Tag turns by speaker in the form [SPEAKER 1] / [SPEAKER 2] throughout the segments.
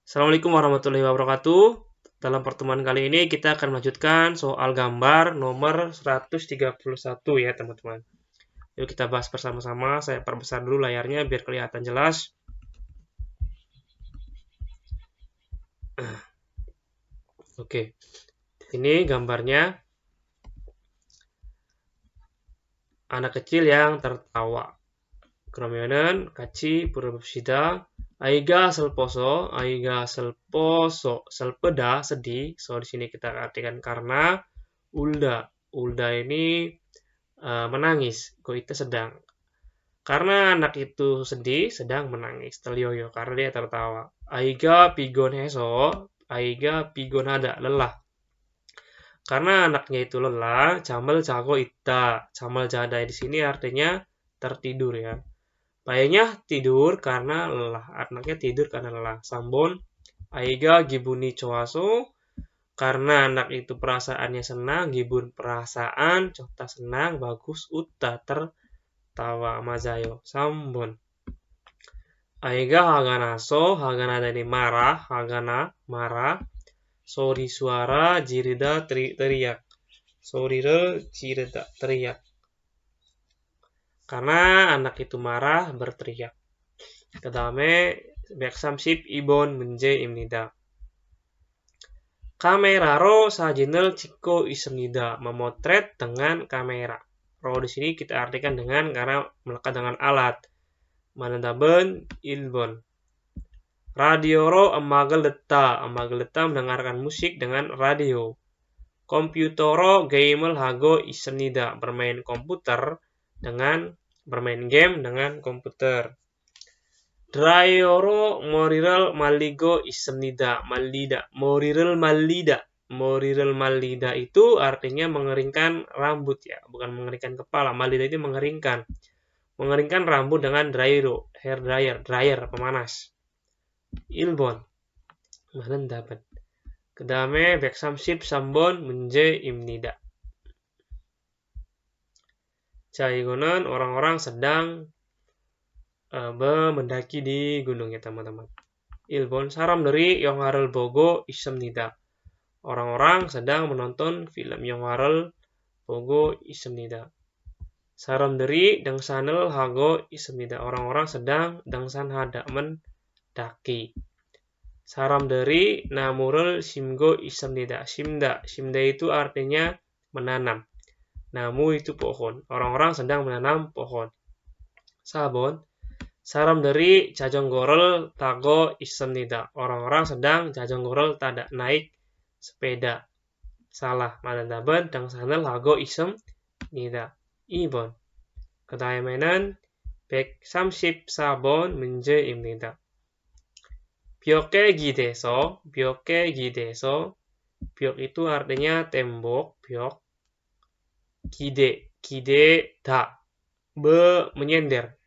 [SPEAKER 1] Assalamualaikum warahmatullahi wabarakatuh. Dalam pertemuan kali ini kita akan melanjutkan soal gambar nomor 131 ya teman-teman. Yuk kita bahas bersama-sama. Saya perbesar dulu layarnya biar kelihatan jelas. Oke, ini gambarnya anak kecil yang tertawa. 그러면은 같이 부릅시다. 아이가 슬퍼서, 슬프다, sedih. So di sini kita artikan karena ulda. Ulda ini menangis. Goita sedang. Karena anak itu sedih, sedang menangis. Terlioyo karena dia tertawa. Aiga pigonada, lelah. Karena anaknya itu lelah, jamal jago ita. Jamal jada di sini artinya tertidur ya. Bayangnya tidur karena lelah. Anaknya tidur karena lelah. Sambon, aiga gibuni coaso. Karena anak itu perasaannya senang, gibun perasaan, cota senang, bagus, uta tertawa, mazayo. Sambon. Aiga hagana ini marah, hagana marah. Sorry suara, jirida teriak. Sorry jirida teriak. Karena anak itu marah, berteriak. 그다음에 132번 문제입니다. 카메라로 사진을 찍고 있습니다. Memotret dengan kamera. Ro di sini kita artikan dengan karena melekat dengan alat. Manadabun 1번. Radioro amagel deta mendengarkan musik dengan radio. Komputero gamer hago 있습니다. Bermain game dengan komputer. Drayoro moriral maligo 있습니다. Moriral malida itu artinya mengeringkan rambut ya, bukan mengeringkan kepala. Malida itu mengeringkan. Mengeringkan rambut dengan drayro, hair dryer pemanas. Ilbon. Mana dapat? 그다음에 133번 문제입니다. 자, 이거는 orang-orang sedang mendaki di gunung ya teman-teman. Ilbon 사람들이 영화를 보고 있습니다. Orang-orang sedang menonton film 영화를 보고 있습니다. 사람들이 등산을 하고 있습니다. Orang-orang sedang 등산하다 mendaki. 사람들이 나무를 심고 있습니다. 심다 itu artinya menanam. Namu itu pohon. Orang-orang sedang menanam pohon. 4번. 사람들이 자전거를 타고 있습니다. Orang-orang sedang 자전거를 타다 naik sepeda. Salah. 말한답은 등산을 하고 있습니다. 2번. 그 다음에는 134번 문제입니다. 벽에 기대서, 벽 itu artinya tembok, 벽. 기대다, menyender.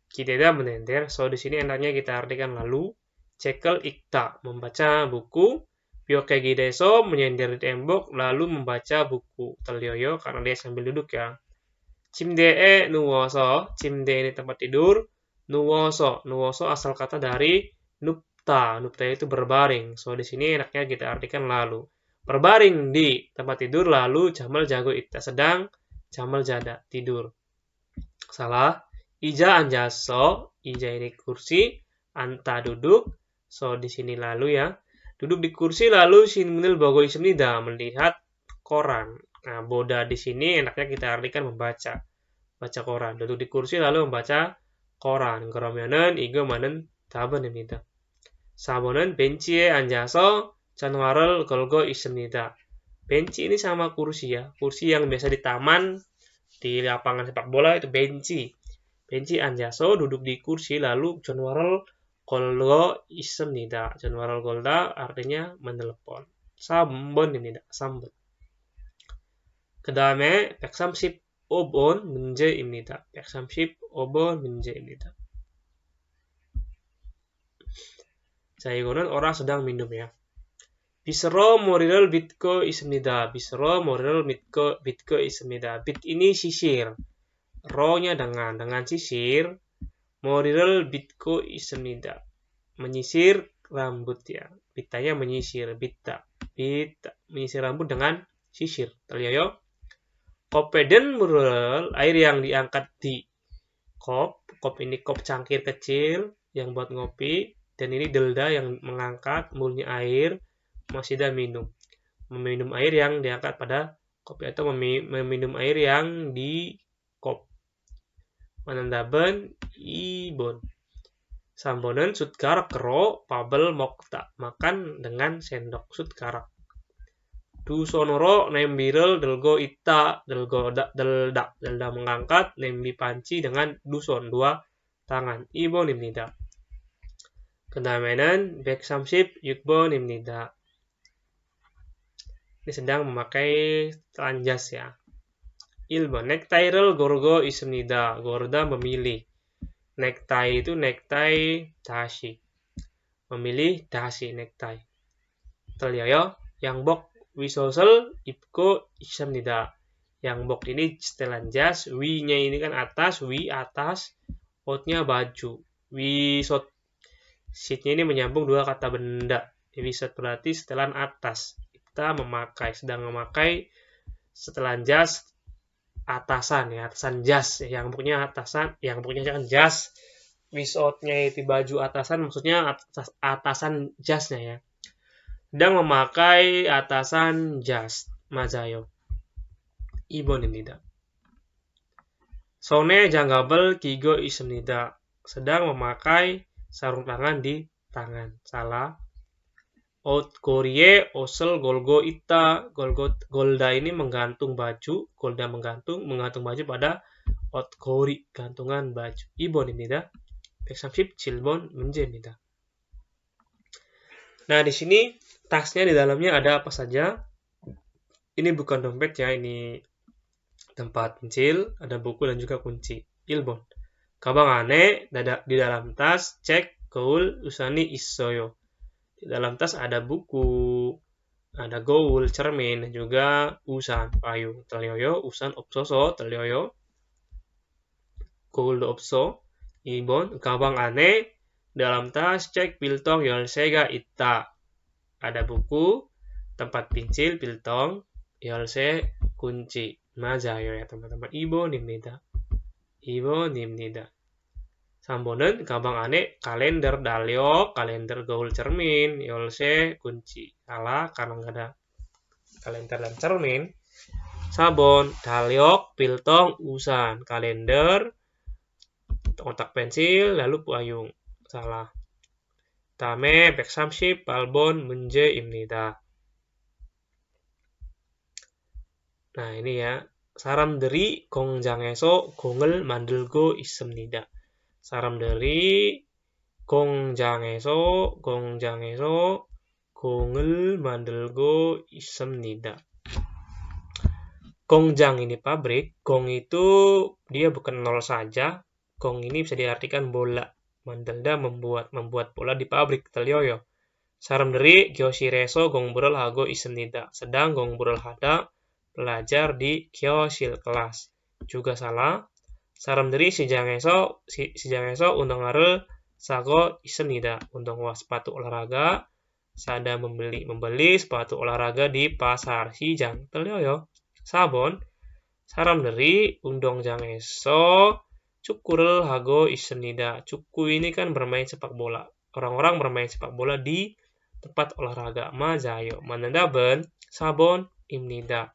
[SPEAKER 1] 기대다 menyender. So di sini enaknya kita artikan lalu. cekel ikta, membaca buku. 벽에 기대서 menyender di tembok lalu membaca buku. terlioyo karena dia sambil duduk ya. 침대에 누워서, 침대 ini tempat tidur. 누워서 asal kata dari nupta itu berbaring. So di sini enaknya kita artikan lalu. Berbaring di tempat tidur lalu jamal jago ita sedang jamal jada tidur. Salah. Ija anjaso, ija ini kursi, anta duduk. So di sini lalu ya. Duduk di kursi lalu sinmunil bogo ismida melihat koran. Nah, boda di sini enaknya kita artikan membaca. Baca koran. Duduk di kursi lalu membaca koran. 그러면은 이거만은 답은입니다. 4번은 벤치에 앉아서 전화를 걸고 있습니다. Benci ini sama kursi ya. Kursi yang biasa di taman, di lapangan sepak bola itu benci. Benci 앉아서 duduk di kursi lalu 전화를 걸고 있습니다. 전화를 걸다 artinya menelepon. 3번입니다. 3번. 그 다음에 135번 문제입니다. 135번 문제입니다. 자, 이거는 orang sedang minum ya. 비스러 머리를 빗고 있습니다. 비스러 머리를 빗고 있습니다. 빗 ini sisir. Ro-nya dengan sisir. 머리를 빗고 있습니다. Menyisir rambut ya. Bitanya menyisir, bita menyisir rambut dengan sisir. Terlihat. Kopeden murel, air yang diangkat di kop ini kop cangkir kecil yang buat ngopi, dan ini delda yang mengangkat mulnya air masih dah meminum air yang diangkat pada kopi atau meminum air yang di kop. Manandaben ibon. Sambonen sutkarak kero pabel mokta, makan dengan sendok sutkarak. Du sonoro nembirel delgo ita delgo delda mengangkat nembi panci dengan duson dua tangan ibo nimnida. Kedamainan beksamsip yukbo nimnida. Ini sedang memakai telanjas ya. Ilbo nektairel gorgo ismnida, gorda memilih. Nektai itu nektai dashi, memilih dashi nektai. Terlihat yang bok wisosel ipko ismnida. Yang bok ini setelan jas, wi-nya ini kan atas, wi atas, outnya baju. Wisot sitnya ini menyambung dua kata benda. Wisot berarti setelan atas. Kita sedang memakai setelan jas atasan ya, atasan jas. Yang boknya atasan, yang boknya kan jas. Wisotnya itu baju atasan, maksudnya atasan jasnya ya. Sedang memakai atasan jas mazayo. Ibon nimnida. Sone janggabel kigo ismnida. Sedang memakai sarung tangan di tangan. Salah. Out korie osel golgo ita. Golda ini menggantung baju. Golda menggantung baju pada out kori, gantungan baju. Ibon nimnida. Beksamsip cilbon menjemnida. Nah, di sini tasnya di dalamnya ada apa saja? Ini bukan dompet ya, ini tempat pensil, ada buku dan juga kunci. Ilbon. Kabangane di dalam tas cek gaul usani isoyo. Di dalam tas ada buku, ada gaul, cermin, dan juga usan, payung. Terlihat usan opsoso, terlihat gaul do opso. Ibon. Kabangane dalam tas cek piltong yolsega ita. Ada buku, tempat pensil, piltong, yolse, kunci. Mazayo ya teman-teman. Ibo nimnida. Sambonen kabangane kalender dalio, kalender gaul cermin, yolse, kunci. Salah karena nggak ada kalender dan cermin. Sabon, daliok, piltong, usan, kalender, kotak pensil, lalu payung. Salah. Tame beksamsip palbon menje imnida. Nah, ini ya. Saramderi gongjangeso gongel mandelgo ismnida. Saramderi gongjangeso gongel mandelgo ismnida. Gongjang ini pabrik. Gong itu dia bukan nol saja. Gong ini bisa diartikan bola. Mandelda membuat bola di pabrik. Telioyo. Saramderi gyoshireso gongburel hago ismnida. Sedang gongburel hada belajar di kyosil kelas. Juga salah. Saramderi sijangeso undang sago ismnida. Undang sepatu olahraga. Sada membeli sepatu olahraga di pasar Sijang. Telioyo. Sabon. Saramderi undang jangeso cukurel hago ismnida. Cuku ini kan bermain sepak bola. Orang-orang bermain sepak bola di tempat olahraga. Mazayo. Manandaben sabon imnida.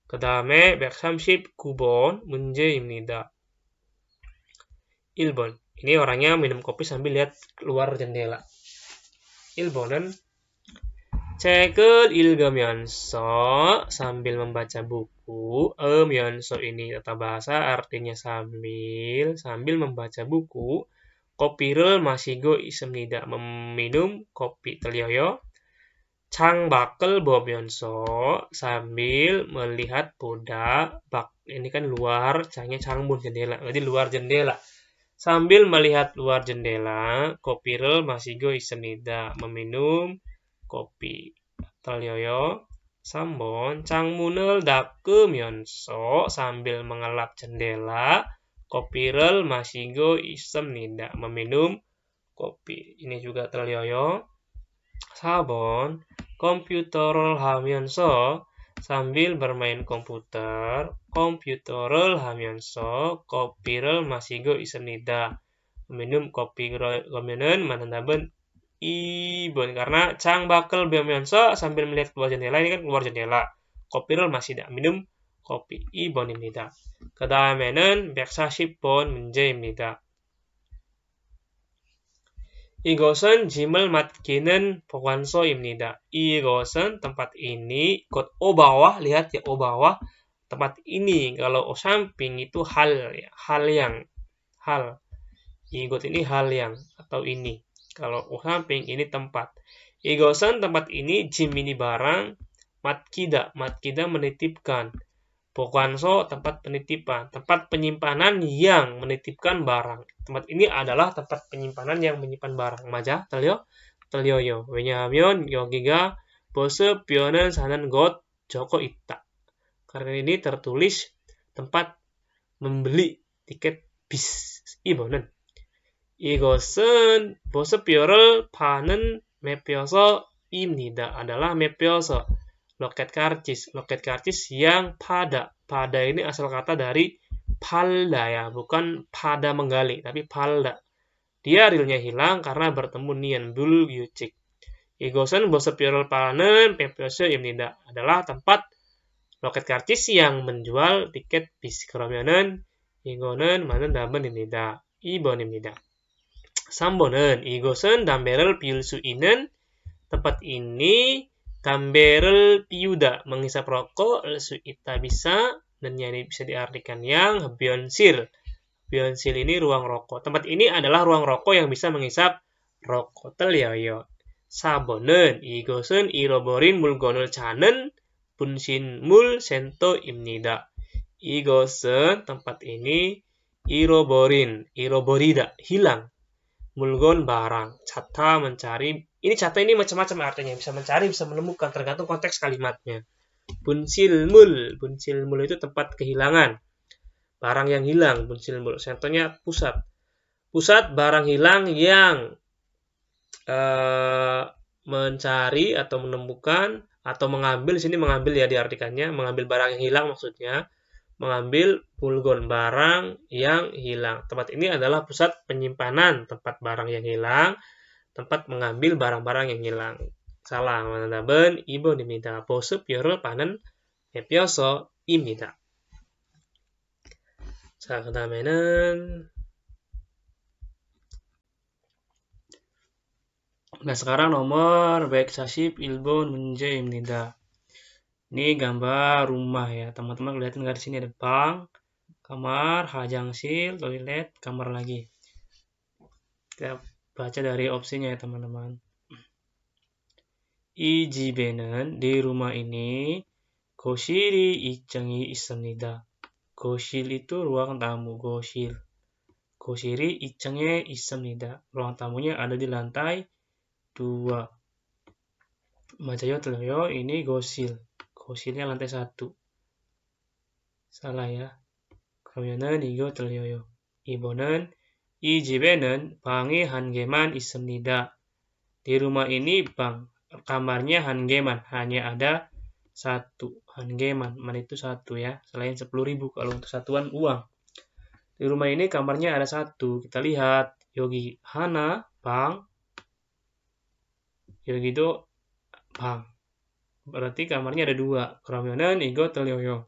[SPEAKER 1] Kedame beksamsip kubon menje imnida. Ilbon. Ini orangnya minum kopi sambil lihat keluar jendela. Ilbonen. Cekel ilgamyanso sambil membaca buku. Myanso ini tata bahasa artinya sambil membaca buku. Kopirel masigo ismnida. Meminum kopi. Telioyo. Chang bakel bomyonso sambil melihat boda bak. Ini kan luar, changnya changbun jendela. Jadi luar jendela. Sambil melihat luar jendela, kopirel masigo ismnida. Meminum kopi. Telioyo. Sambon changmunel dakemyonso sambil mengelap jendela. Kopirel masigo ismnida. Meminum kopi. Ini juga telioyo. 4번 컴퓨터를 하면서 sambil bermain 컴퓨터를 하면서 커피를 마시고 있습니다. minum kopi 그러면은 맞는 답은 2번 karena 창밖을 보면서 sambil melihat keluar jendela ini kan keluar jendela. kopi를 마시다 minum kopi 2번입니다. 그 다음에는 140번 문제입니다. 이것은 짐을 맡기는 보관소입니다. 이것은 tempat ini, ikut O bawah, lihat ya O bawah, tempat ini. Kalau O samping itu hal, ya, hal. Igot ini hal yang atau ini. Kalau O samping ini tempat. 이것은 tempat ini, jim ini barang, matkida menitipkan. Bokanso tempat penitipan, tempat penyimpanan yang menitipkan barang. Tempat ini adalah tempat penyimpanan yang menyimpan barang. 맞아? 들려요. 왜냐하면 여기가 버스 뼈는 사는 곳 적어 있다. Karena ini tertulis tempat membeli tiket bis. 이번은 이것은 버스 뼈를 파는 매표소입니다. adalah 매표소. Loket karcis yang pada. Pada ini asal kata dari palda ya, bukan pada menggali, tapi palda. Dia realnya hilang karena bertemu nian bul yucik. Igosen bose pirol panen pepose imnida adalah tempat loket karcis yang menjual tiket bis. 그러면은 이거는 맞는 답은 입니다. 2번입니다. 3번은 이곳은 담배를 피울 수 있는 tempat ini 담배를 piuda menghisap rokok, su ita bisa, dan ini bisa diartikan yang bionsil. Bionsil ini ruang rokok. Tempat ini adalah ruang rokok yang bisa menghisap rokok. ter려요. 4번은 이것은 잃어버린 물건을 찾는 분신물 센터입니다. 이것은 tempat ini 잃어버리다, hilang. mulgon barang, cata mencari. Ini cata ini macam-macam artinya, bisa mencari, bisa menemukan, tergantung konteks kalimatnya. Bunsilmul itu tempat kehilangan, barang yang hilang. bunsilmul, contohnya pusat barang hilang yang mencari atau menemukan atau mengambil. Sini mengambil ya diartikannya, mengambil barang yang hilang maksudnya. Mengambil mulgon barang yang hilang. Tempat ini adalah pusat penyimpanan tempat barang yang hilang, tempat mengambil barang-barang yang hilang. Salah. 답은 2번입니다. 보습 뼈를 파는 매표소입니다. 자, 그 다음에는 nah sekarang nomor 141번 문제입니다. Ini gambar rumah ya, teman-teman kelihatan nggak di sini ada bang, kamar, hajangsil, toilet, kamar lagi. Kita baca dari opsinya ya teman-teman. 이 집에는 di rumah ini 거실이 2층이 있습니다. 거실 itu ruang tamu, 거실. 거실이 2층에 있습니다. Ruang tamunya ada di lantai 2. 맞아요, 틀려요. ini 거실. 거실nya lantai 1. salah ya. 그러면은 이거 틀려요. 2번은 이 집에는 방이 한 개만 있습니다. Di rumah ini bang, kamarnya 한 개만, hanya ada 1. 한 개만, man itu 1 ya, selain 10.000 kalau untuk satuan uang. Di rumah ini kamarnya ada 1. Kita lihat 여기 하나 방, 여기도 방. berarti kamarnya ada 2. 그러면은 이거 틀려요.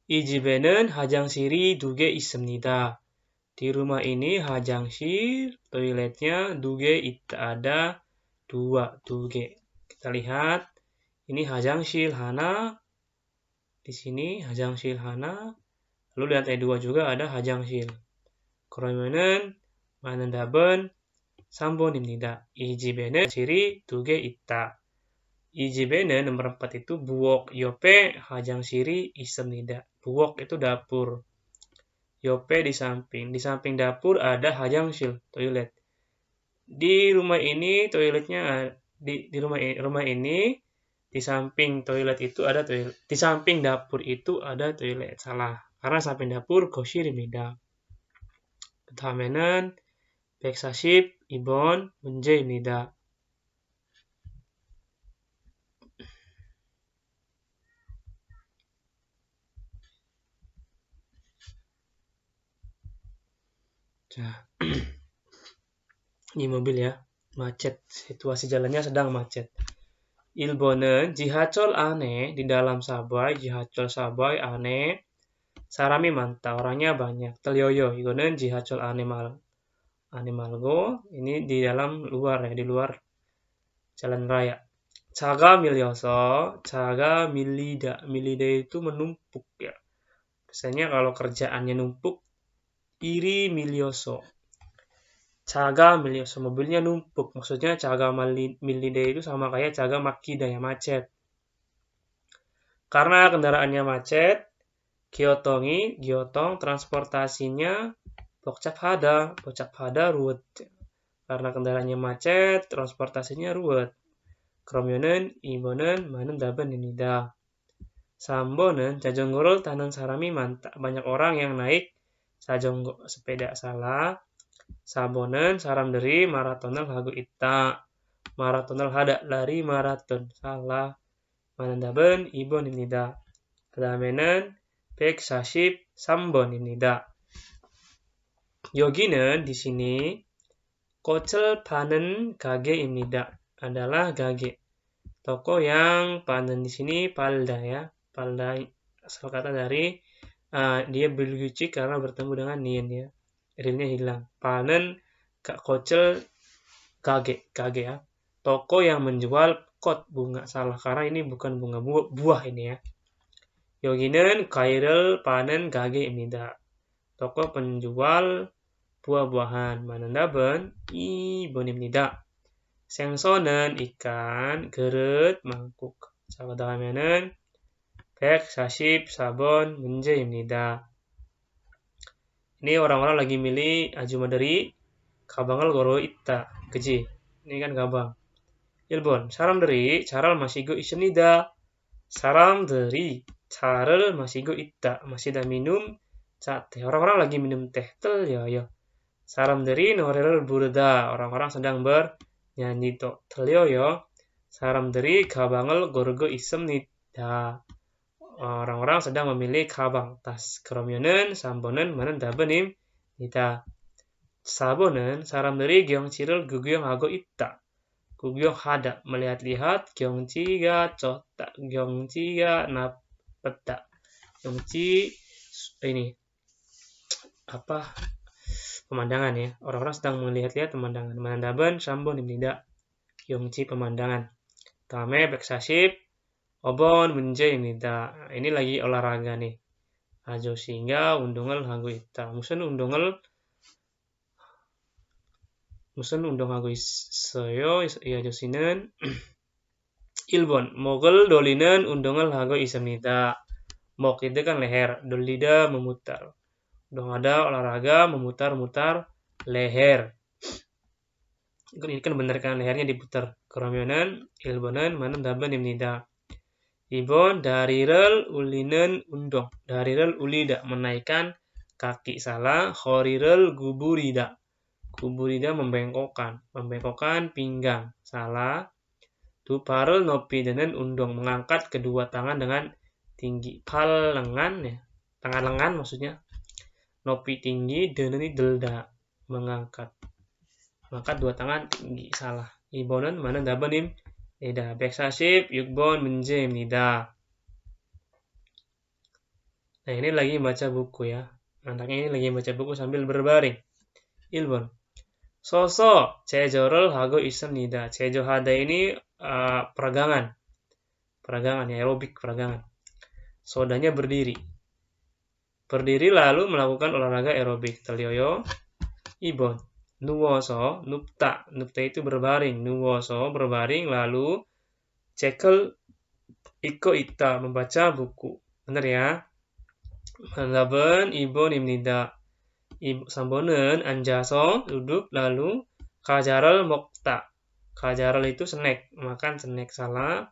[SPEAKER 1] 이 집에는 화장실이 2개 있습니다. Di rumah ini 화장실, toiletnya 2개 ada 2개. Kita lihat ini 화장실 하나, di sini 화장실 하나, lalu di lantai 2 juga ada 화장실. 그러면은 맞는 답은 3번입니다. 이 집에는 화장실이 2개 있다. 이 집에는 nomor 4 itu buok 옆에 화장실이 있습니다. buok itu dapur. 옆에 di samping dapur ada 화장실, toilet. Di rumah ini toiletnya di rumah ini di samping toilet itu ada toilet. Di samping dapur itu ada toilet. salah. karena samping dapur 거실입니다. 그 다음에는 142번 문제입니다. Nah, ini mobil ya, macet. Situasi jalannya sedang macet. 일본은 지하철 안에 di dalam subway, 지하철 subway 안에 사람이 많다. Orangnya banyak. 들려요. 이거는 지하철 안에 말고 ini di dalam luar ya, di luar jalan raya. 자가 밀려서, 자가 밀리다. 밀리다 itu menumpuk ya. Biasanya kalau kerjaannya numpuk, iri milioso. Caga milioso, mobilnya numpuk. Maksudnya caga milide itu sama kayak caga makida ya, macet. Karena kendaraannya macet, giotong transportasinya 복잡하다 ruwet. Karena kendaraannya macet, transportasinya ruwet. 그러면은 2번은 많은 답은입니다. 3번은 자전거를 타는 사람이 많다. Banyak orang yang naik sepeda. Salah. 4번은 사람들이 마라톤을 하고 있다. 마라톤을 하다. lari maraton. Salah. 많은 답은 2번입니다. 그 다음에는 143번입니다. 여기는 di sini 꽃을 파는 가게입니다. Adalah gage. Toko yang panen di sini palda ya. Palda asal kata dari dia berlucu karena bertemu dengan nien ya. Rilnya hilang. Panen kocel gage ya. Toko yang menjual kot bunga. Salah karena ini bukan bunga, buah ini ya. 여기는 과일을 파는 가게입니다. Toko penjual buah-buahan. 많은 답은 2번입니다. 생선은 ikan, 그릇, mangkuk. 자, 그 다음에는 144번 문제입니다. Ini orang-orang lagi milih 아주머니들이 가방을 걸어 있다. 그지? Ini kan 가방. 1번, 사람들이 차를 마시고 있습니다. 사람들이 차를 마시고 있다. 마시다 minum teh. Orang-orang lagi minum teh. 들려요. 사람들이 노래를 부르다. Orang-orang sedang bernyanyi. 들려요. 사람들이 가방을 고르고 있습니다. Orang-orang sedang memilih 가방, tas. 그러면은 3번은 많은 답은입니다. 4번은 사람들이 경치를 구경하고 있다. 구경하다, melihat-lihat. 경치가 좋다. 경치가 나쁘다. 경치 ini apa? Pemandangan ya. Orang-orang sedang melihat-lihat pemandangan. 많은 답은 3번입니다. 경치 pemandangan. 다음에 145번 문제입니다. ini lagi olahraga nih. 아저씨가 운동을 하고 있다. 무슨 운동하고 있어요? 이 아저씨는 1번 목을 돌리는 운동을 하고 있습니다. 목 itu kan leher, dolida memutar. Udah ada olahraga memutar-mutar leher. Ini kan benar kan lehernya diputar. 그러면은 1번은 많은 답은입니다. 2번 다리를 울리는 운동. 다리를 울리다 menaikkan kaki. Salah. 허리를 구부리다. 구부리다 membengkokkan. membengkokkan pinggang. Salah. 두 발을 높이 드는 운동. mengangkat kedua tangan dengan tinggi. 팔 lengan ya. Tangan lengan maksudnya. 높이 tinggi, 드는 들다. mengangkat. mengangkat dua tangan tinggi. Salah. 2번은 많은 답은입니다. 146번 문제입니다. Nah, ini lagi baca buku ya. Anaknya ini lagi baca buku sambil berbaring. 1번. 서서 제조를 하고 있습니다. 제조하다 ini peragangan. Peragangan ya, aerobik peragangan. Sodanya berdiri. Berdiri lalu melakukan olahraga aerobik. 들려요? 2번. 누워서 눕다. 눕다 itu berbaring. 누워서 berbaring lalu 책을 읽고 있다. membaca buku. benar ya? 답은 2번입니다. 3번은 앉아서 duduk lalu 과자를 먹다. 과자를 itu snack. makan snack. Salah.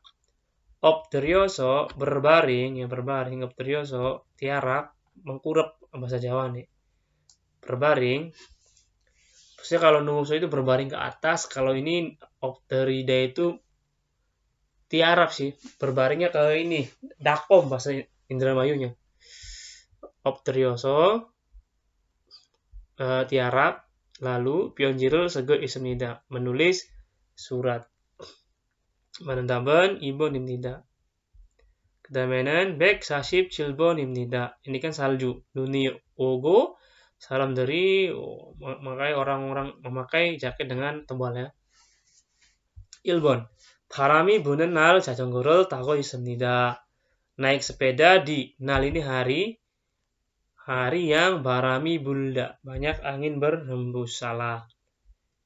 [SPEAKER 1] 엎드려서 berbaring. yang berbaring. 엎드려서 tiarap. mengkurep. bahasa Jawa nih. Berbaring. Maksudnya kalau nuwuso itu berbaring ke atas, kalau ini opterida itu tiarap sih, berbaringnya ke ini, dakom bahasa Indramayunya. Opterioso tiarap, lalu pionjirul sego ismnida, menulis surat. Manentaben ibo nimnida. Kedamenan bek sashib cilbo nimnida. Ini kan salju. Nuni ogo salam dari memakai orang-orang memakai jaket dengan tebal ya. Ilbon. 바람이 부는 날 자전거를 타고 있습니다. Naik sepeda di nal ini hari yang 바람이 불다. Banyak angin berhembus. Salah.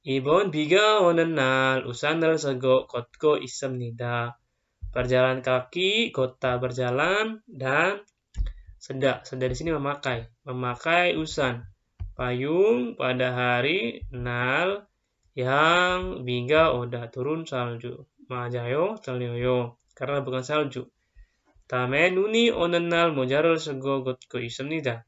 [SPEAKER 1] 이번 비가 오는 날 우산을 쓰고 걷고 있습니다. Berjalan kaki, kota berjalan, dan seda. Seda di sini memakai usan. Payung pada hari nal yang biga oda turun salju. 맞아요, 틀려요. karena bukan salju. 다음에 눈이 오는 날 모자를 쓰고 걷고 있습니다.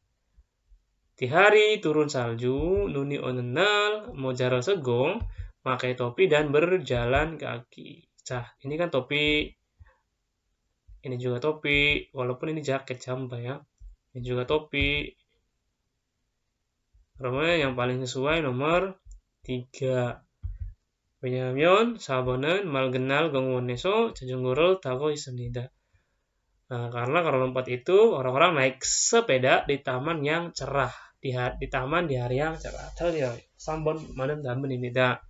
[SPEAKER 1] Di hari turun salju, nuni onen nal, mojaral sego, pakai topi dan berjalan kaki. Ini kan topi, ini juga topi, walaupun ini jaket jamba ya. Ini juga topi. Kemarin yang paling sesuai nomor 3. 왜냐하면 4번은 말근날 공원에서 자전거를 타고 있습니다. Nah, karena kalau lompat itu orang-orang naik sepeda di taman yang cerah. Di taman di hari yang cerah. 틀려요. 3번 많은 답변입니다.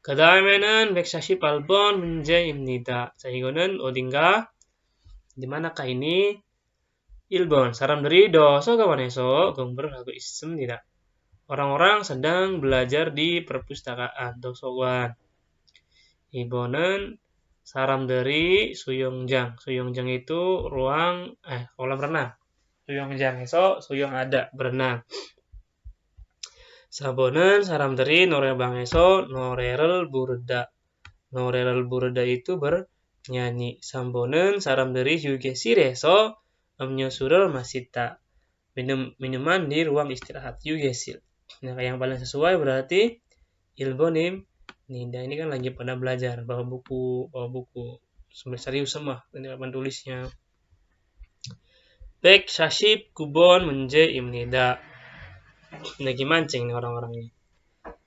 [SPEAKER 1] 그 다음에는 148번 문제입니다. 자, 이거는 어딘가? 디만아까 ini? 1번. 사람들이 도서관에서 공부를 하고 있습니다. Orang-orang sedang belajar di perpustakaan 도서관. 2번은 사람들이 수영장. 수영장 itu ruang kolam renang. 수영장에서 수영 ada, berenang. 4번은 사람들이 노래방에서 노래를 부르다. 노래를 부르다 itu bernyanyi. 3번은 사람들이 휴게실에서 음료수를 마시다. Minuman di ruang istirahat, 휴게실. Nah, yang paling sesuai berarti ilbonim. Nida ini kan lagi pada belajar, bawa buku. Serius semua ini papan tulisnya. Bek sashib kubon 문제입니다. Lagi mancing nih orang-orang ini.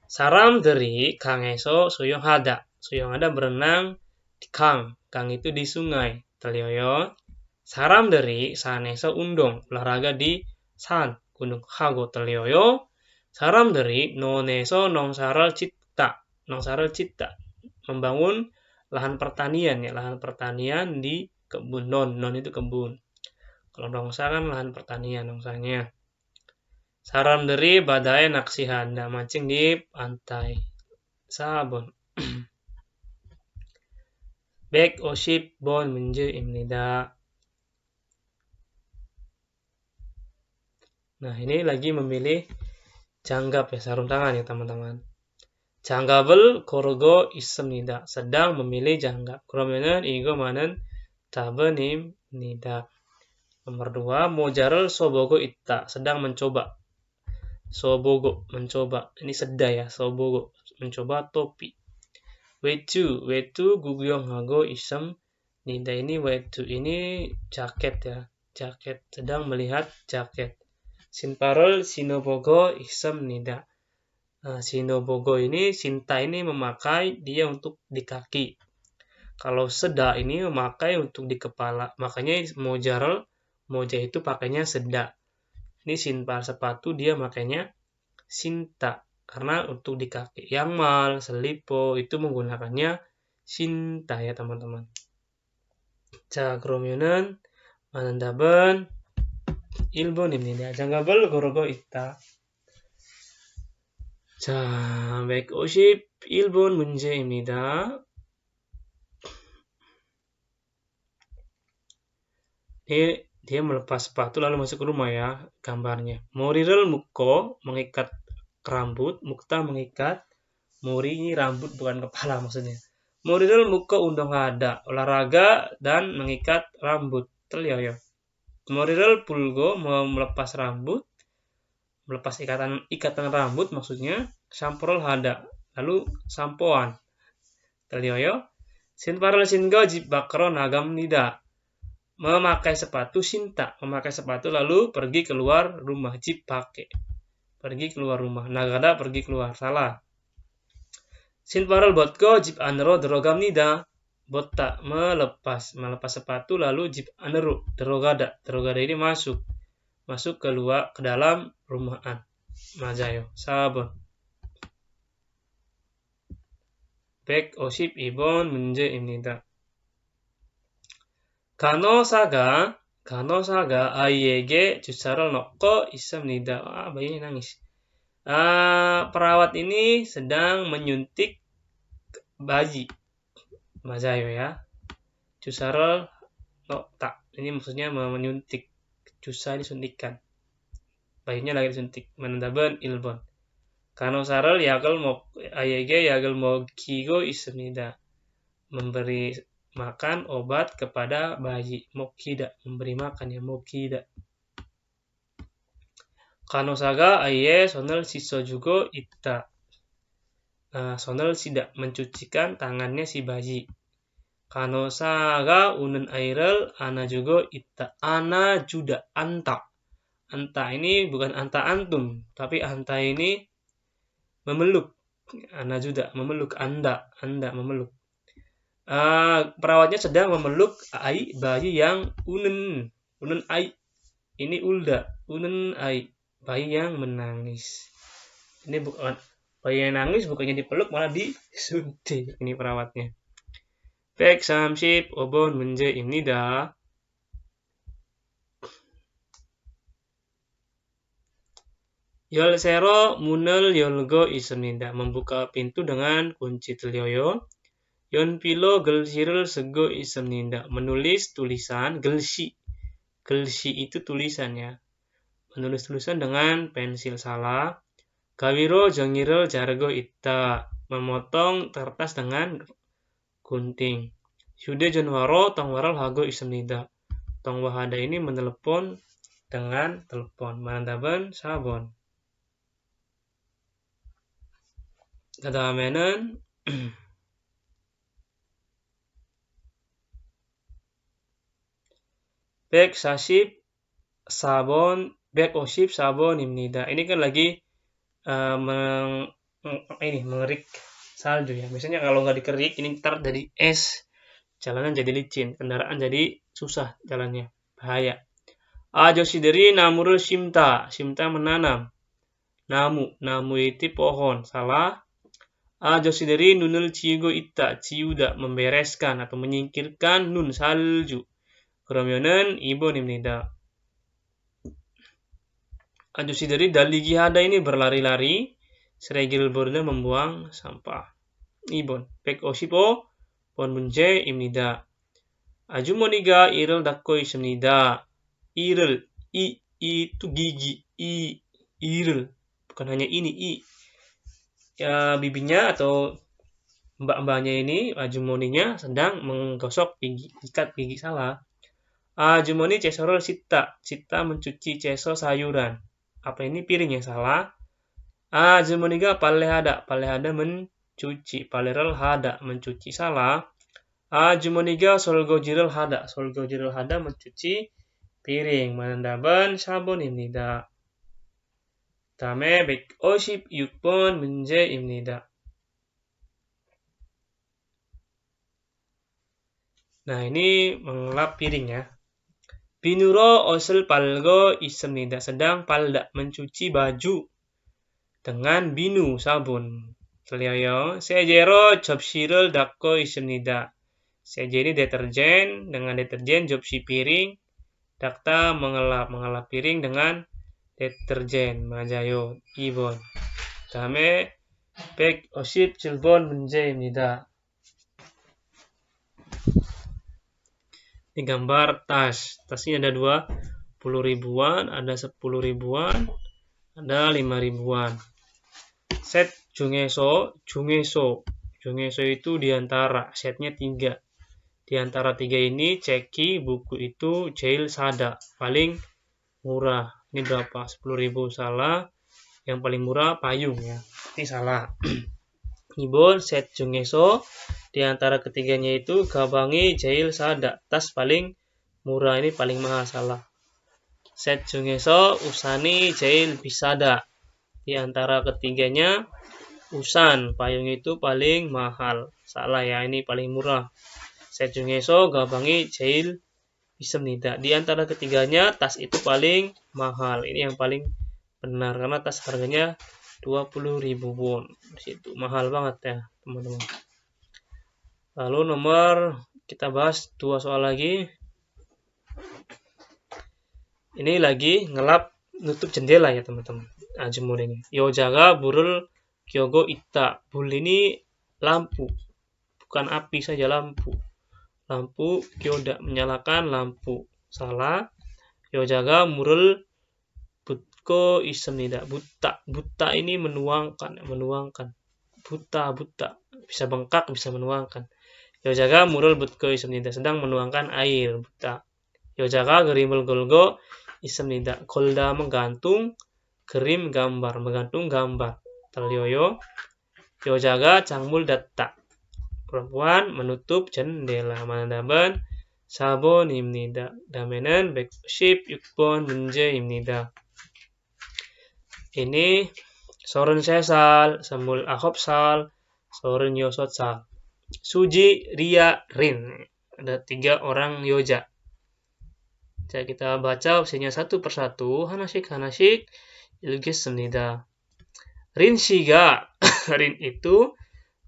[SPEAKER 1] 사람들이 강에서 수영하다. 수영하다 berenang di kang. Kang itu di sungai. 들려요? 사람들이 산에서 운동. olahraga di 산. gunung 하고 들려요? 사람들이 논에서 농사를 짓다. 농사를 짓다. membangun lahan pertanian ya, lahan pertanian di kebun. Non itu kebun. Kalau 농사 kan lahan pertanian 농사nya. 사람들이 바다에 낚시한다. mancing di pantai. 4번. 150번 문제입니다. Nah, ini lagi memilih 장갑 ya, sarung tangan ya teman-teman. 장갑을 고르고 있습니다. sedang memilih 장갑. 그러면은 이거만은 답은입니다. Nomor 2, 모자를 써보고 있다. sedang mencoba. 써보고, mencoba. Ini seda ya, 써보고. mencoba topi. 외투 구경하고 있습니다. Ini 외투, ini jaket ya. jaket, sedang melihat jaket. 신발을 신어보고 있습니다. 신어보고 ini, 신다 ini memakai dia untuk di kaki. Kalau seda ini memakai untuk di kepala. Makanya moja itu pakainya seda. Ini 신발 sepatu dia makainya 신다. Karena untuk di kaki. Yang mal, selipo itu menggunakannya 신다 ya teman-teman. 자, 그러면은 많은 답은 1번입니다. 장갑을 고르고 있다. 자, 151번 문제입니다. Dia melepas sepatu lalu masuk ke rumah ya, gambarnya. 머리를 묶고 mengikat rambut, 묵다 mengikat, 머리 ini rambut bukan kepala maksudnya. 머리를 묶고 운동하다, olahraga dan mengikat rambut. terlihat. 머리를 풀고 melepas rambut, melepas ikatan rambut maksudnya. 샴푸를 하다, lalu sampoan. terlihat. 신발을 신고 집 밖으로 나갑니다. Memakai sepatu, 신다, memakai sepatu lalu pergi keluar rumah. 집 밖에.
[SPEAKER 2] pergi keluar rumah. Nagada pergi keluar. Salah. 신발을 벗고 집 안으로 들어갑니다. 벗다 melepas sepatu lalu 집 안으로 들어가다. 들어가다 ini masuk keluar ke dalam rumahan. 맞아요. 4번. 152번 문제입니다. 간호사가 아이에게 주사를 놓고 있습니다. bayinya nangis. Perawat ini sedang menyuntik bayi. 맞아요 ya. 주사를 놓다. ini maksudnya menyuntik. 주사 disuntikkan. bayinya lagi disuntik. menandab은 1번. 간호사를 아이에게 약을 먹이고 있습니다. memberi makan obat kepada bayi. 먹이다. memberi makan ya. 먹이다. 간호사가 아이의 손을 씻어주고 있다. 손을 씻다. mencucikan tangannya si bayi. 간호사가 우는 아이를 안아주고 있다. 안아주다. anta. Anta ini bukan anta antum, tapi anta ini memeluk. Anajuda memeluk. Anda memeluk. Perawatnya sedang memeluk bayi yang unen ai. Ini ulda. Unen ai. Bayi yang menangis. Ini bukan bayi yang nangis, bukannya dipeluk malah disuntik. Ini perawatnya. 135번 문제입니다. 열쇠로 문을 열고 있습니다. membuka pintu dengan kunci teryoyo. 연필로 글씨를 쓰고 있습니다. menulis tulisan. 글씨 itu tulisannya. menulis tulisan dengan pensil. salah. 가위로 종이를 자르고 있다. memotong kertas dengan gunting. 휴대전화로 통화를 하고 있습니다. 통화하다 ini menelepon dengan telepon. 만답은 4번. 그 다음에는 154번입니다. ini kan lagi mengerik salju ya. Biasanya kalau nggak dikerik ini ntar jadi es, jalanan jadi licin, kendaraan jadi susah jalannya, bahaya. 아저씨들이 나무를 심다 menanam. 나무 itu pohon. salah. 아저씨들이 눈을 지우고 있다. 지우다 membereskan atau menyingkirkan nun salju. 그러면은 2번입니다. 아저씨들이 달리기 하다 ini berlari-lari. 쓰레기를 membuang sampah. 2번. 155번 문제입니다. 아주머니가 이를 닦고 있습니다. 이를 itu gigi. 이를 bukan hanya ini ya, bibinya atau mbak-mbaknya ini, ajumoninya sedang menggosok gigi, ikat gigi. salah. 아주머니 채소를 씻다 mencuci 채소 sayuran. apa ini piring yang salah. 아주머니가 빨래하다 mencuci. 빨래를 하다 mencuci. salah. 아주머니가 설거지를 하다 mencuci piring. 만답은 4번입니다. 다음에 156번 문제입니다. Nah, ini mengelap piring ya. 비누로 옷을 빨고 있습니다. sedang palda mencuci baju dengan binu sabun. terlihat. 세제로 접시를 닦고 있습니다. 세제 ini deterjen, dengan deterjen 접시 piring. 닦다 mengelap piring dengan deterjen. 맞아요. 2번. 다음에 157번 문제입니다. Ini gambar tas. Tasnya ada 20 ribuan, ada 10 ribuan, ada 5 ribuan. Set 중에서 itu diantara, setnya 3. Diantara 3 ini ceki buku itu 제일 싸다, paling murah. Ini berapa? 10.000. salah. Yang paling murah payung ya. Ini salah. 2번 set 중에서 di antara ketiganya itu 가방이 제일 싸다. Tas paling murah, ini paling mahal. salah. set 중에서 우산이 제일 비싸다. Di antara ketiganya usan, payung itu paling mahal. Salah ya, ini paling murah. Set 중에서 가방이 제일 비쌉니다. Di antara ketiganya tas itu paling mahal. Ini yang paling benar karena tas harganya 20.000 won. Di situ mahal banget ya, teman-teman. Lalu kita bahas 2 soal lagi. Ini lagi ngelap nutup jendela ya, teman-teman. Jemur ini. 여자가 불을 켜고 있다. 불 ini lampu. Bukan api saja, lampu. Lampu kyoda, menyalakan lampu. Salah. 여자가 물을 붓고 있습니다. buta ini menuangkan. buta bisa bengkak, bisa menuangkan. 여자가 물을 붓고 있습니다. sedang menuangkan air, buta. 여자가 그림을 걸고 있습니다. 걸다 menggantung, 그림 gambar, menggantung gambar. terlioyo. 여자가 창문을 닫다. perempuan menutup jendela. 만답은 4번입니다. 다음에는 116번 문제입니다. ini 33살, 29살, 36살. Suji, Ria, Rin. Ada 3 orang yoja. Jadi kita baca opsinya satu persatu. 하나씩 읽겠습니다. 린 씨가 린 itu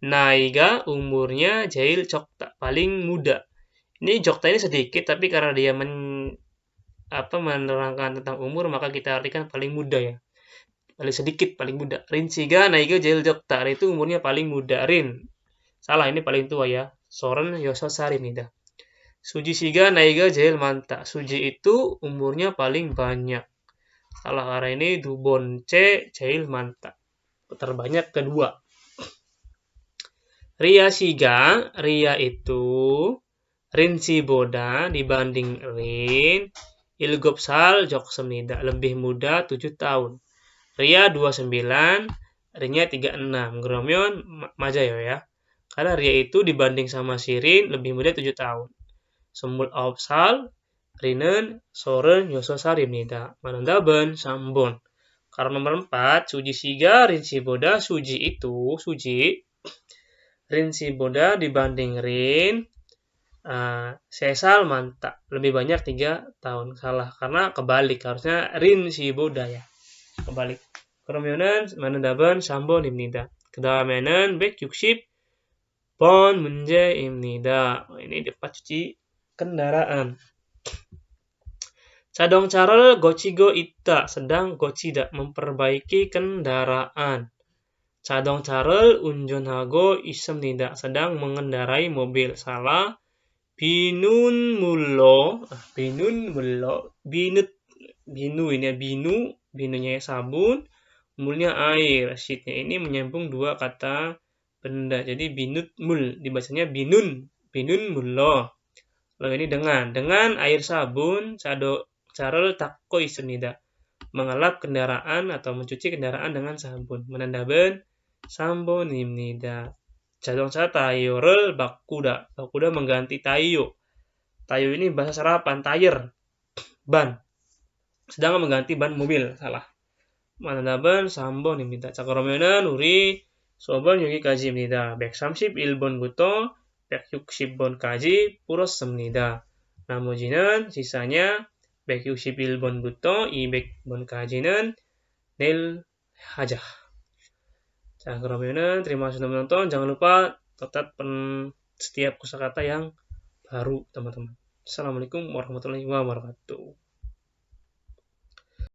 [SPEAKER 2] 나이가 umurnya 제일 적다, paling muda. Ini 적다 ini sedikit, tapi karena dia menerangkan tentang umur, maka kita artikan paling muda ya. Paling sedikit, paling muda. 린 씨가 나이가 제일 적다. Itu umurnya paling muda. Rin. Salah, ini paling tua ya. 36살입니다. 수지 씨가 나이가 제일 많다. 수지 itu umurnya paling banyak. Salah, karena ini 두 번째 제일 많다. Terbanyak kedua. Ria 씨가, Ria itu 린 씨보다 dibanding Rin 7살 적습니다. lebih muda 7 tahun. Ria 29, Rinnya 36. 그러면 맞아요 ya. Karena Ria itu dibanding sama si Rin lebih muda 7 tahun. 29살, Rin은 36살입니다. 만답은 3번. Karena nomor 4, 수지 씨가 린 씨보다 수지 itu, 수지 린 씨보다 dibanding Rin 3살 많다. lebih banyak 3 tahun. Salah, karena kebalik. harusnya 린 씨보다 ya. kebalik. 그러면은 만답은 3번입니다. 그 다음에는 160번 문제입니다. ini tempat cuci kendaraan. 자동차를 고치고 있다. sedang 고치다, memperbaiki kendaraan. 자동차를 운전하고 있습니다. sedang mengendarai mobil. salah. 비누물로, binu ini ya, binunya sabun, mulnya air. Sheetnya ini menyambung 2 kata benda. Jadi binutmul, dibacanya binunmullo. Lalu ini dengan air sabun, 자동차를 닦고 있습니다. mengelap kendaraan atau mencuci kendaraan dengan sabun. 만답은 3번입니다. 자동차 타이어를 바꾸다. mengganti tayo. Tayo ini bahasa serapan, tire, ban. sedang mengganti ban mobil. salah. 만답은 3번입니다. 자, 그러면은 우리 수업은 여기까지입니다. 131번부터 160번까지 풀었습니다. 나머지는 sisanya 161번부터 200번까지는 내일 하자. 자, 그러면은 terima kasih sudah menonton. Jangan lupa catat setiap kosakata yang baru, teman-teman. Assalamualaikum warahmatullahi wabarakatuh.